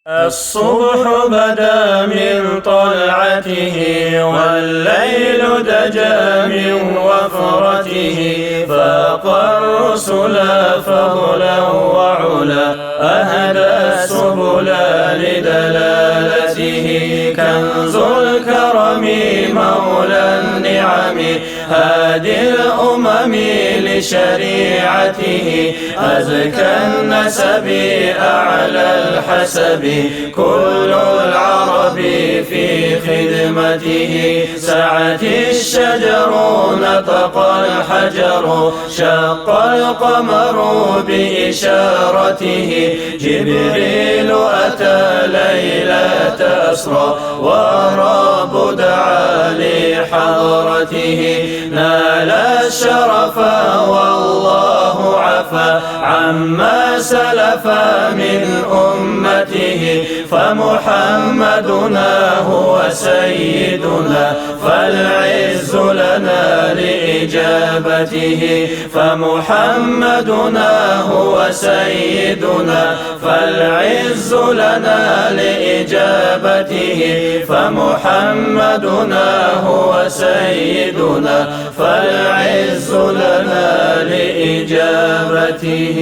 الصبح بدا من طلعته والليل دجا من وفرته فاق الرسل فضلا وعلا أهدى السبل لدلالته كنز الكرم مولى النعم هادي الأمم لشريعته أزكى النسب أعلى الحسب كل العرب في خدمته سعت الشجر نطق الحجر شق القمر بإشارته جبريل أتى ليلة أسرى ورب دعا لحضرته نال الشرف والله عفا عما سلف من أمته فمحمدنا هو سيدنا فالعز لنا لإجابته فمحمدنا هو سيدنا فالعز لنا لإجابته فمحمدنا هو سيدنا فالعز لنا لإجابته.